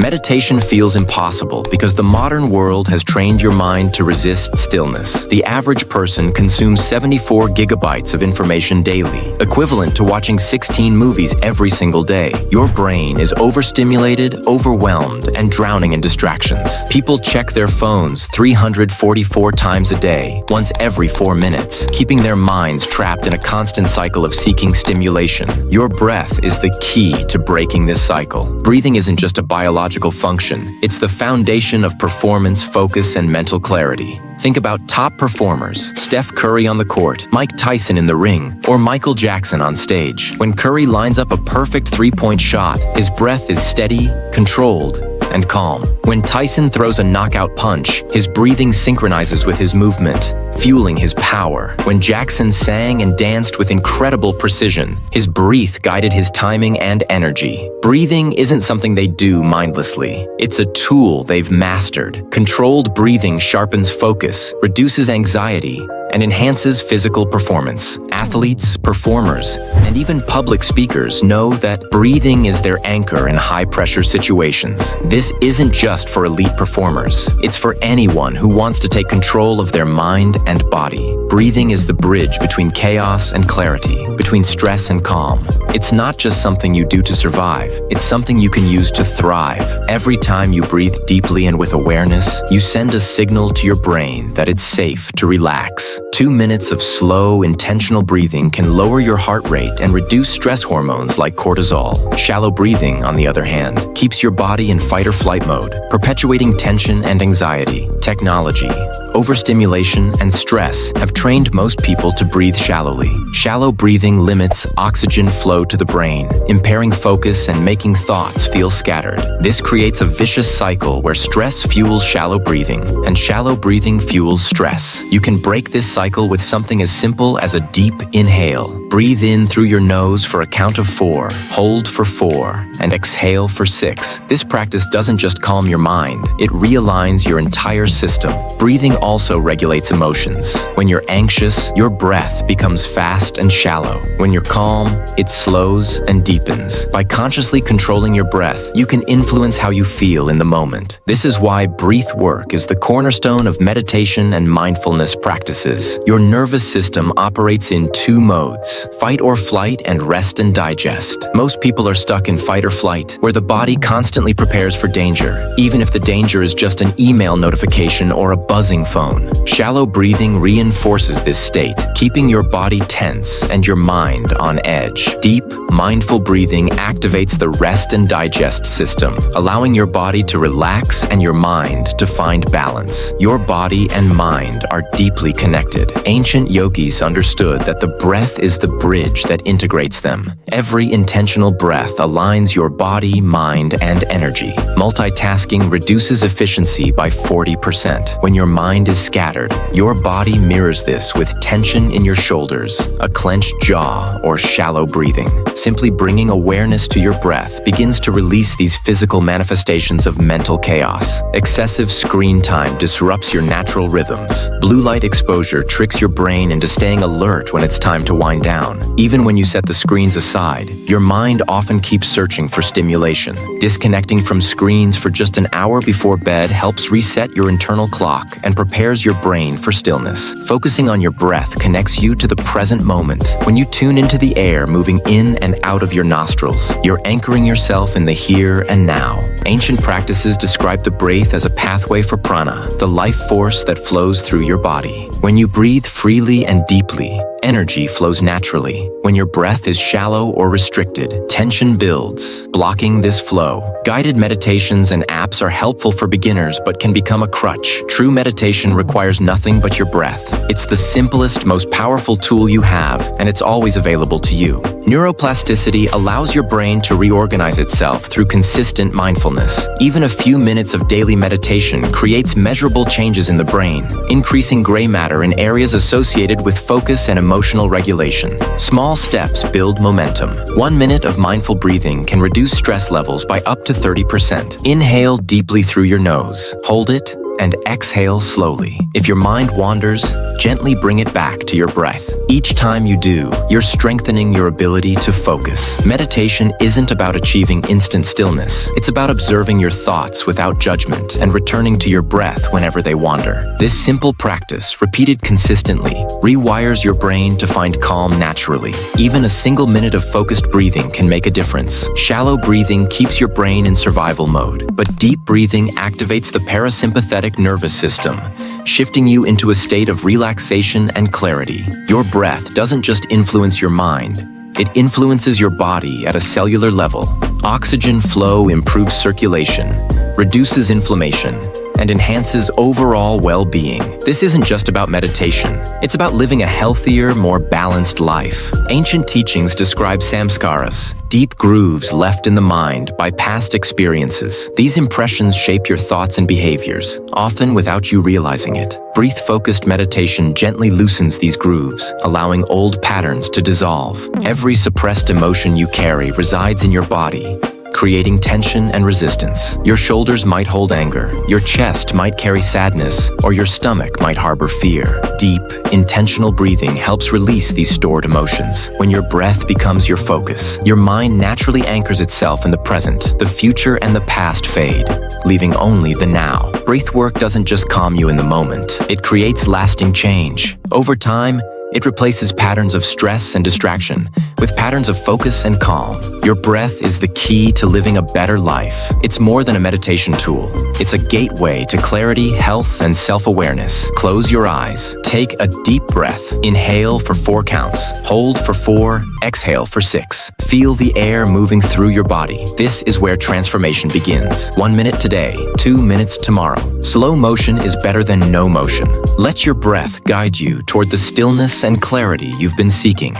Meditation feels impossible because the modern world has trained your mind to resist stillness. The average person consumes 74 gigabytes of information daily, equivalent to watching 16 movies every single day. Your brain is overstimulated, overwhelmed, and drowning in distractions. People check their phones 344 times a day, once every 4 minutes, keeping their minds trapped in a constant cycle of seeking stimulation. Your breath is the key to breaking this cycle. Breathing isn't just a biological function, it's the foundation of performance, focus, and mental clarity. Think about top performers: Steph Curry on the court, Mike Tyson in the ring, or Michael Jackson on stage. When Curry lines up a perfect three-point shot, his breath is steady, controlled, and calm. When Tyson throws a knockout punch, his breathing synchronizes with his movement, fueling his power. When Jackson sang and danced with incredible precision, his breath guided his timing and energy. Breathing isn't something they do mindlessly. It's a tool they've mastered. Controlled breathing sharpens focus, reduces anxiety, and enhances physical performance. Athletes, performers, and even public speakers know that breathing is their anchor in high-pressure situations. This isn't just for elite performers. It's for anyone who wants to take control of their mind and body. Breathing is the bridge between chaos and clarity, between stress and calm. It's not just something you do to survive. It's something you can use to thrive. Every time you breathe deeply and with awareness, you send a signal to your brain that it's safe to relax. 2 minutes of slow, intentional breathing can lower your heart rate and reduce stress hormones like cortisol. Shallow breathing, on the other hand, keeps your body in fight or flight mode, perpetuating tension and anxiety. Technology, overstimulation, and stress have trained most people to breathe shallowly. Shallow breathing limits oxygen flow to the brain, impairing focus and making thoughts feel scattered. This creates a vicious cycle where stress fuels shallow breathing, and shallow breathing fuels stress. You can break this cycle with something as simple as a deep inhale. Breathe in through your nose for a count of 4, hold for 4, and exhale for 6. This practice doesn't just calm your mind, it realigns your entire system. Breathing also regulates emotions. When you're anxious, your breath becomes fast and shallow. When you're calm, it slows and deepens. By consciously controlling your breath, you can influence how you feel in the moment. This is why breath work is the cornerstone of meditation and mindfulness practices. Your nervous system operates in 2 modes: fight or flight and rest and digest. Most people are stuck in fight or flight, where the body constantly prepares for danger, even if the danger is just an email notification or a buzzing phone. Shallow breathing reinforces this state, keeping your body tense and your mind on edge. Deep, mindful breathing activates the rest and digest system, allowing your body to relax and your mind to find balance. Your body and mind are deeply connected. Ancient yogis understood that the breath is the bridge that integrates them. Every intentional breath aligns your body, mind, and energy. Multitasking reduces efficiency by 40%. When your mind is scattered, your body mirrors this with tension in your shoulders, a clenched jaw, or shallow breathing. Simply bringing awareness to your breath begins to release these physical manifestations of mental chaos. Excessive screen time disrupts your natural rhythms. Blue light exposure tricks your brain into staying alert when it's time to wind down. Even when you set the screens aside, your mind often keeps searching for stimulation. Disconnecting from screens for just an hour before bed helps reset your internal clock and prepares your brain for stillness. Focusing on your breath connects you to the present moment. When you tune into the air moving in and out of your nostrils, you're anchoring yourself in the here and now. Ancient practices describe the breath as a pathway for prana, the life force that flows through your body. When you breathe freely and deeply, energy flows naturally. When your breath is shallow or restricted, tension builds, blocking this flow. Guided meditations and apps are helpful for beginners but can become a crutch. True meditation requires nothing but your breath. It's the simplest, most powerful tool you have, and it's always available to you. Neuroplasticity allows your brain to reorganize itself through consistent mindfulness. Even a few minutes of daily meditation creates measurable changes in the brain, increasing gray matter in areas associated with focus and emotional regulation. Small steps build momentum. 1 minute of mindful breathing can reduce stress levels by up to 30%. Inhale deeply through your nose, hold it, and exhale slowly. If your mind wanders, gently bring it back to your breath. Each time you do, you're strengthening your ability to focus. Meditation isn't about achieving instant stillness. It's about observing your thoughts without judgment and returning to your breath whenever they wander. This simple practice, repeated consistently, rewires your brain to find calm naturally. Even a single minute of focused breathing can make a difference. Shallow breathing keeps your brain in survival mode, but deep breathing activates the parasympathetic nervous system, shifting you into a state of relaxation and clarity. Your breath doesn't just influence your mind, it influences your body at a cellular level. Oxygen flow improves circulation, reduces inflammation, and enhances overall well-being. This isn't just about meditation. It's about living a healthier, more balanced life. Ancient teachings describe samskaras, deep grooves left in the mind by past experiences. These impressions shape your thoughts and behaviors, often without you realizing it. Breath-focused meditation gently loosens these grooves, allowing old patterns to dissolve. Every suppressed emotion you carry resides in your body, creating tension and resistance. Your shoulders might hold anger, your chest might carry sadness, or your stomach might harbor fear. Deep, intentional breathing helps release these stored emotions. When your breath becomes your focus, your mind naturally anchors itself in the present. The future and the past fade, leaving only the now. Breathwork doesn't just calm you in the moment, it creates lasting change. Over time, it replaces patterns of stress and distraction with patterns of focus and calm. Your breath is the key to living a better life. It's more than a meditation tool. It's a gateway to clarity, health, and self-awareness. Close your eyes. Take a deep breath. Inhale for 4 counts. Hold for 4. Exhale for 6. Feel the air moving through your body. This is where transformation begins. 1 minute today, 2 minutes tomorrow. Slow motion is better than no motion. Let your breath guide you toward the stillness and clarity you've been seeking.